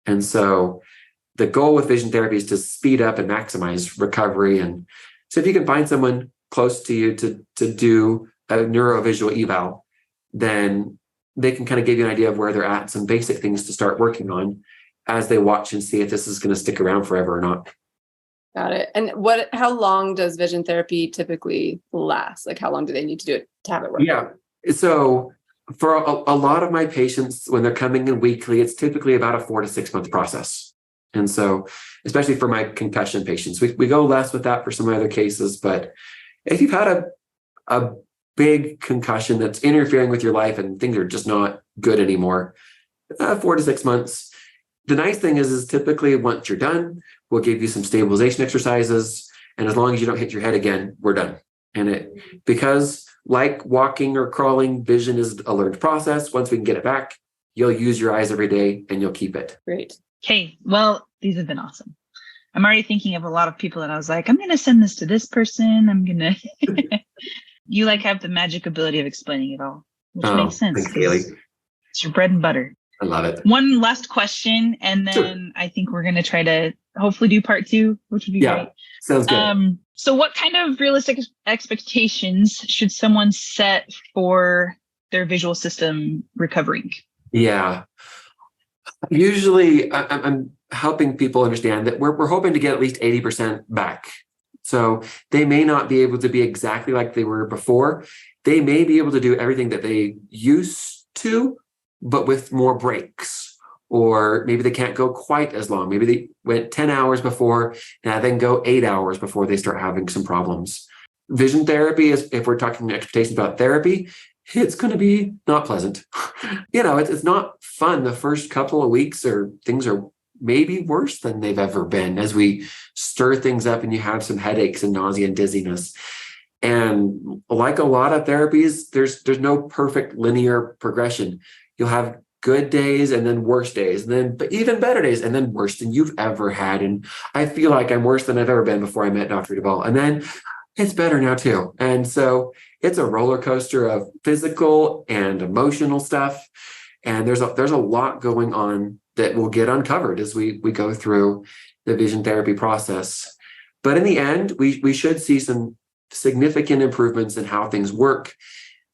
And so the goal with vision therapy is to speed up and maximize recovery. And so if you can find someone close to you to do a neurovisual eval, then they can kind of give you an idea of where they're at, some basic things to start working on as they watch and see if this is going to stick around forever or not. Got it. And how long does vision therapy typically last? Like how long do they need to do it to have it work? Yeah. So for a lot of my patients, when they're coming in weekly, it's typically about a 4 to 6 month process. And so, especially for my concussion patients, we go less with that for some other cases. But if you've had a big concussion that's interfering with your life and things are just not good anymore, 4 to 6 months. The nice thing is typically once you're done, we'll give you some stabilization exercises. And as long as you don't hit your head again, we're done. And because like walking or crawling, vision is a learned process. Once we can get it back, you'll use your eyes every day and you'll keep it. Great. Okay. Well, these have been awesome. I'm already thinking of a lot of people and I was like, I'm going to send this to this person. I'm going to, you have the magic ability of explaining it all, which makes sense. Thanks, Kaylee. It's your bread and butter. I love it. One last question, and then sure. I think we're going to try to hopefully do part 2, which would be great. Sounds good. So what kind of realistic expectations should someone set for their visual system recovering? Yeah. Usually I'm helping people understand that we're hoping to get at least 80% back. So they may not be able to be exactly like they were before. They may be able to do everything that they used to, but with more breaks, or maybe they can't go quite as long. Maybe they went 10 hours before, and then go 8 hours before they start having some problems. Vision therapy is, if we're talking expectations about therapy, it's going to be not pleasant. It's not fun. The first couple of weeks or things are maybe worse than they've ever been as we stir things up and you have some headaches and nausea and dizziness. And like a lot of therapies, there's no perfect linear progression. You'll have good days and then worse days, and then even better days, and then worse than you've ever had. And I feel like I'm worse than I've ever been before I met Dr. Duval. And then it's better now too. And so it's a roller coaster of physical and emotional stuff. And there's a lot going on that will get uncovered as we go through the vision therapy process. But in the end, we should see some significant improvements in how things work.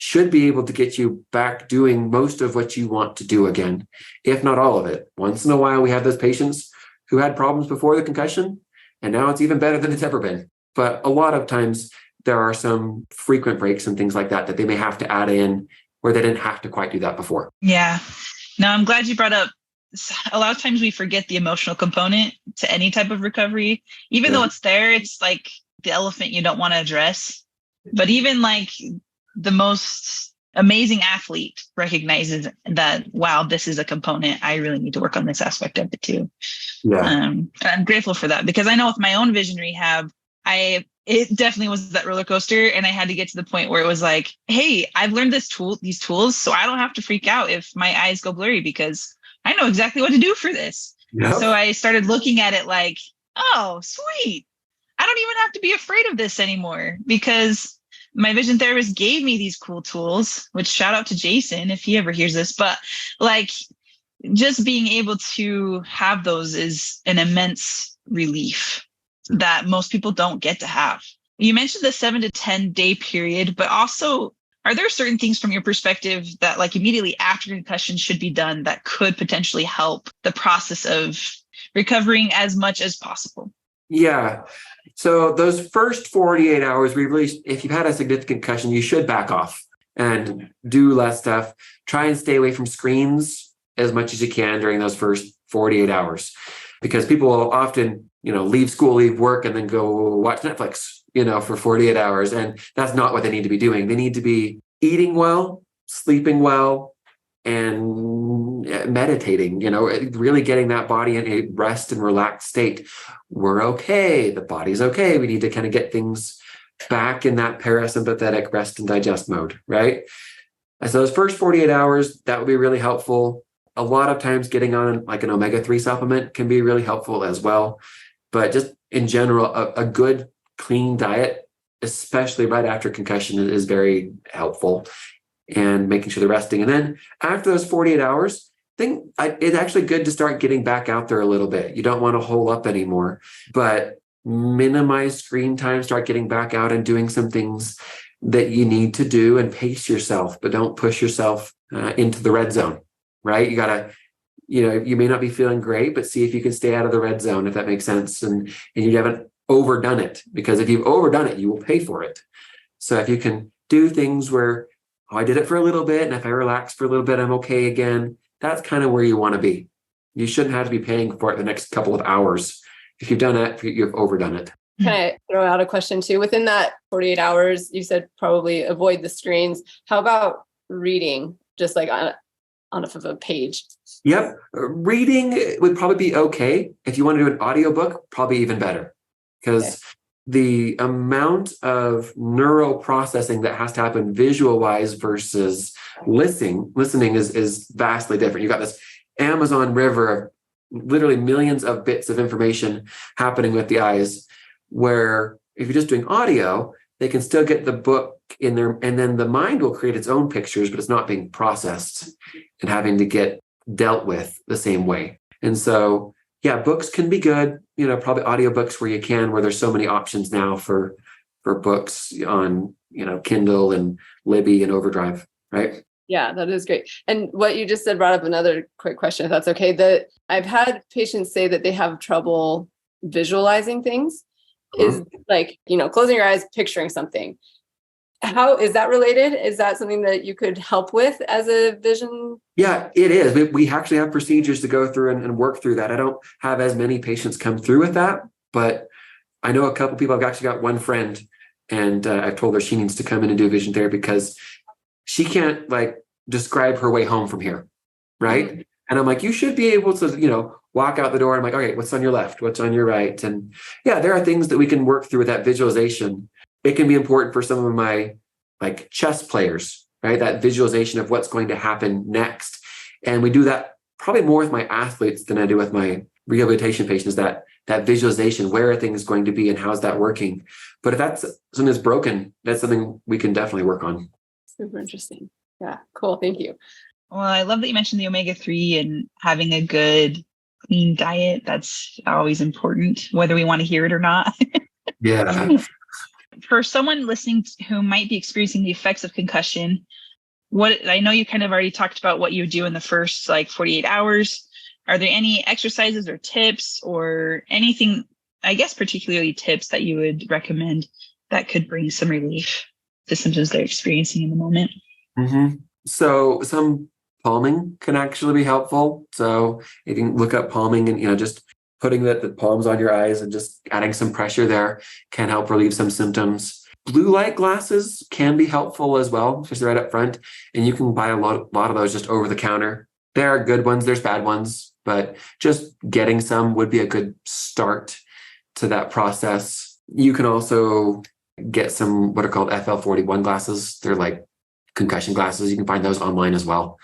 Should be able to get you back doing most of what you want to do again, if not all of it. Once in a while, we have those patients who had problems before the concussion, and now it's even better than it's ever been. But a lot of times, there are some frequent breaks and things like that they may have to add in where they didn't have to quite do that before. Yeah. Now, I'm glad you brought up, a lot of times we forget the emotional component to any type of recovery. Even though it's there, it's like the elephant you don't want to address. But even the most amazing athlete recognizes that, wow, this is a component. I really need to work on this aspect of it too. Yeah. I'm grateful for that because I know with my own vision rehab, it definitely was that roller coaster. And I had to get to the point where it was like, hey, I've learned these tools, so I don't have to freak out if my eyes go blurry because I know exactly what to do for this. Yep. So I started looking at it like, oh, sweet. I don't even have to be afraid of this anymore because my vision therapist gave me these cool tools, which shout out to Jason if he ever hears this, but just being able to have those is an immense relief that most people don't get to have. You mentioned the 7 to 10 day period, but also are there certain things from your perspective that immediately after concussion should be done that could potentially help the process of recovering as much as possible? Yeah. So those first 48 hours, if you've had a significant concussion, you should back off and do less stuff. Try and stay away from screens as much as you can during those first 48 hours, because people will often, leave school, leave work, and then go watch Netflix, for 48 hours. And that's not what they need to be doing. They need to be eating well, sleeping well, and meditating, really getting that body in a rest and relaxed state. We're okay. The body's okay. We need to kind of get things back in that parasympathetic rest and digest mode, right? And so those first 48 hours, that would be really helpful. A lot of times getting on like an omega-3 supplement can be really helpful as well. But just in general, a good clean diet, especially right after concussion, is very helpful, and making sure they're resting. And then after those 48 hours, it's actually good to start getting back out there a little bit. You don't want to hole up anymore, but minimize screen time, start getting back out and doing some things that you need to do, and pace yourself, but don't push yourself into the red zone, right? You got to, you may not be feeling great, but see if you can stay out of the red zone, if that makes sense. And you haven't overdone it, because if you've overdone it, you will pay for it. So if you can do things where, I did it for a little bit, and if I relax for a little bit, I'm okay again. That's kind of where you want to be. You shouldn't have to be paying for it the next couple of hours. If you've done it, you've overdone it. Can I throw out a question too? Within that 48 hours, you said probably avoid the screens. How about reading, just like on a page? Yep. Reading would probably be okay. If you want to do an audiobook, probably even better, because the amount of neural processing that has to happen visual wise versus listening is vastly different. You got this Amazon river of literally millions of bits of information happening with the eyes, where if you're just doing audio, they can still get the book in there, and then the mind will create its own pictures, but it's not being processed and having to get dealt with the same way. And so, books can be good, probably audiobooks where there's so many options now for books on, Kindle and Libby and Overdrive, right? Yeah, that is great. And what you just said brought up another quick question, if that's okay. That I've had patients say that they have trouble visualizing things. Is like, closing your eyes, picturing something. How is that related? Is that something that you could help with as a vision? Yeah, it is. We actually have procedures to go through and work through that. I don't have as many patients come through with that, but I know a couple people. I've actually got one friend, and I've told her she needs to come in and do vision therapy because she can't describe her way home from here, right? Mm-hmm. And I'm like, you should be able to, walk out the door. I'm like, okay, what's on your left? What's on your right? And there are things that we can work through with that visualization. It can be important for some of my chess players, right? That visualization of what's going to happen next. And we do that probably more with my athletes than I do with my rehabilitation patients, that visualization, where are things going to be and how's that working? But if that's something that's broken, that's something we can definitely work on. Super interesting. Yeah, cool. Thank you. Well, I love that you mentioned the omega-3 and having a good clean diet. That's always important, whether we want to hear it or not. Yeah. For someone listening who might be experiencing the effects of concussion, I know you kind of already talked about what you do in the first 48 hours. Are there any exercises or tips or anything, I guess particularly tips, that you would recommend that could bring some relief to symptoms they're experiencing in the moment? Mm-hmm. So some palming can actually be helpful. So you can look up palming, and just putting the palms on your eyes and just adding some pressure there can help relieve some symptoms. Blue light glasses can be helpful as well, just right up front. And you can buy a lot of those just over the counter. There are good ones, there's bad ones, but just getting some would be a good start to that process. You can also get some what are called FL41 glasses. They're like concussion glasses. You can find those online as well.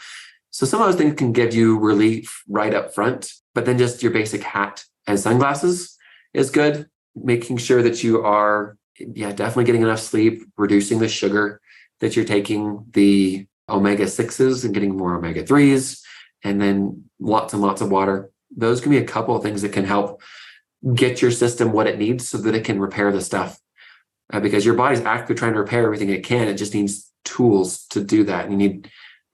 So some of those things can give you relief right up front, but then just your basic hat and sunglasses is good. Making sure that you are, definitely getting enough sleep, reducing the sugar that you're taking, the omega-6s and getting more omega-3s, and then lots and lots of water. Those can be a couple of things that can help get your system what it needs so that it can repair the stuff. Because your body's actively trying to repair everything it can. It just needs tools to do that. And you need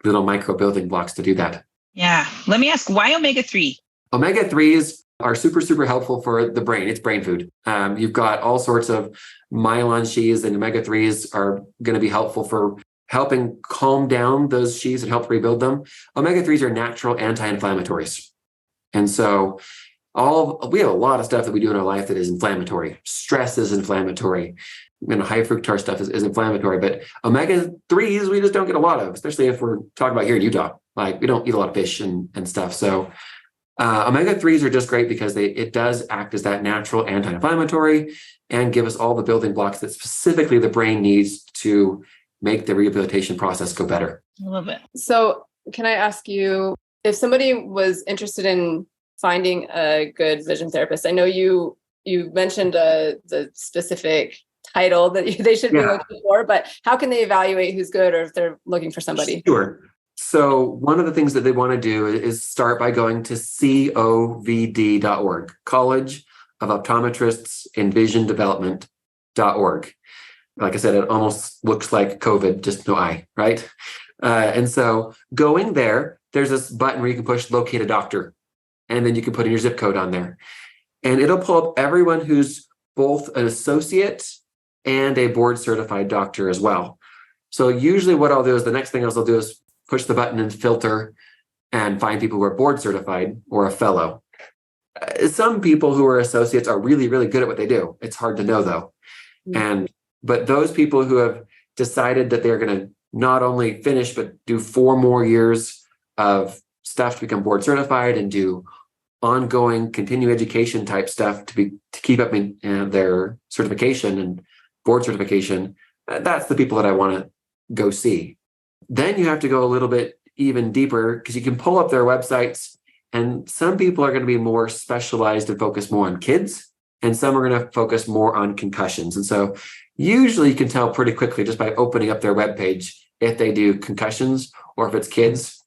little micro building blocks to do that. Yeah. Let me ask, why omega-3? Omega-3s are super, super helpful for the brain. It's brain food. You've got all sorts of myelin sheaths, and omega-3s are going to be helpful for helping calm down those sheaths and help rebuild them. Omega-3s are natural anti-inflammatories. And so we have a lot of stuff that we do in our life that is inflammatory. Stress is inflammatory. High fructose stuff is inflammatory, but omega-3s we just don't get a lot of, especially if we're talking about here in Utah, Like we don't eat a lot of fish and stuff. So omega-3s are just great because it does act as that natural anti-inflammatory and give us all the building blocks that specifically the brain needs to make the rehabilitation process go better. I love it. So can I ask you, if somebody was interested in finding a good vision therapist, I know you mentioned the specific title that they should be looking for, but how can they evaluate who's good or if they're looking for somebody? Sure. So one of the things that they want to do is start by going to COVD.org, College of Optometrists in Vision Development.org. Like I said, it almost looks like COVID, just no I, right? And so going there, there's this button where you can push locate a doctor, and then you can put in your zip code on there. And it'll pull up everyone who's both an associate and a board certified doctor as well. So usually what I'll do is the next thing I'll do is push the button and filter and find people who are board certified or a fellow. Some people who are associates are really, really good at what they do. It's hard to know though. But those people who have decided that they're going to not only finish, but do 4 more years of stuff to become board certified and do ongoing continuing education type stuff to keep up in their certification and board certification, that's the people that I want to go see. Then you have to go a little bit even deeper because you can pull up their websites, and some people are going to be more specialized and focus more on kids, and some are going to focus more on concussions. And so usually you can tell pretty quickly just by opening up their webpage if they do concussions or if it's kids.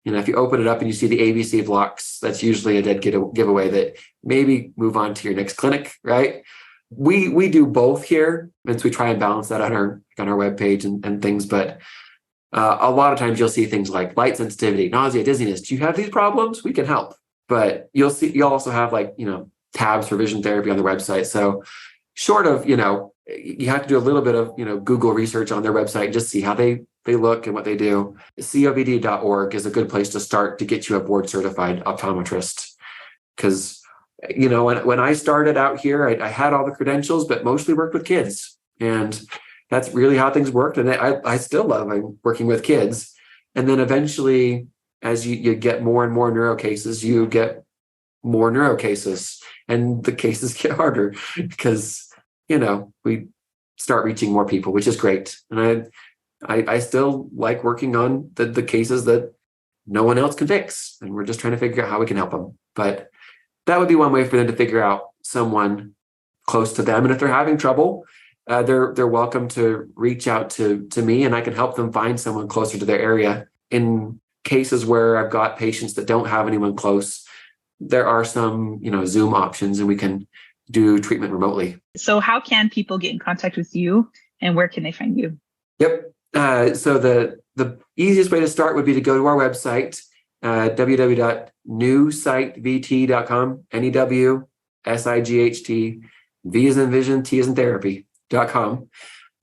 If you open it up and you see the ABC blocks, that's usually a dead giveaway that maybe move on to your next clinic, right? We do both here, and so we try and balance that on our webpage and things. But a lot of times you'll see things like light sensitivity, nausea, dizziness. Do you have these problems? We can help. But you'll also have tabs for vision therapy on the website. So short of, you have to do a little bit of, Google research on their website, just see how they look and what they do. COVD.org is a good place to start to get you a board certified optometrist. Because, when I started out here, I had all the credentials, but mostly worked with kids. And that's really how things worked. And I still love working with kids. And then eventually, as you get more and more neuro cases, you get more neuro cases. And the cases get harder because, we start reaching more people, which is great. And I still like working on the cases that no one else can fix. And we're just trying to figure out how we can help them. But that would be one way for them to figure out someone close to them. And if they're having trouble, they're welcome to reach out to me, and I can help them find someone closer to their area. In cases where I've got patients that don't have anyone close, there are some, Zoom options, and we can do treatment remotely. So how can people get in contact with you, and where can they find you? Yep. So the easiest way to start would be to go to our website, www.newsightVT.com, NEWSIGHT, V as in vision, T as in therapy.com.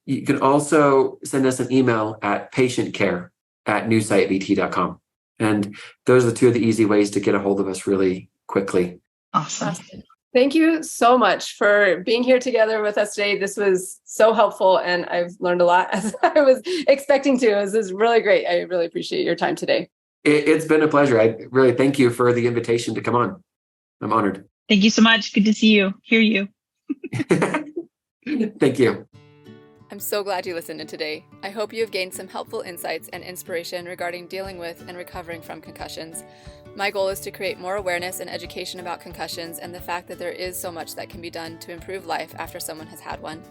You can also send us an email at patientcare@newsightVT.com. And those are the two of the easy ways to get a hold of us really quickly. Awesome. Thank you so much for being here together with us today. This was so helpful, and I've learned a lot as I was expecting to. This is really great. I really appreciate your time today. It's been a pleasure. I really thank you for the invitation to come on. I'm honored. Thank you so much. Good to see you, hear you. Thank you. I'm so glad you listened in today. I hope you have gained some helpful insights and inspiration regarding dealing with and recovering from concussions. My goal is to create more awareness and education about concussions and the fact that there is so much that can be done to improve life after someone has had one.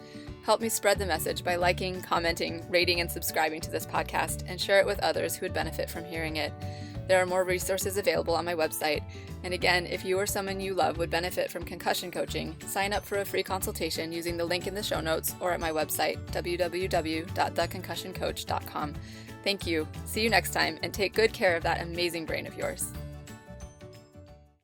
Help me spread the message by liking, commenting, rating, and subscribing to this podcast, and share it with others who would benefit from hearing it. There are more resources available on my website. And again, if you or someone you love would benefit from concussion coaching, sign up for a free consultation using the link in the show notes or at my website, www.theconcussioncoach.com. Thank you. See you next time, and take good care of that amazing brain of yours.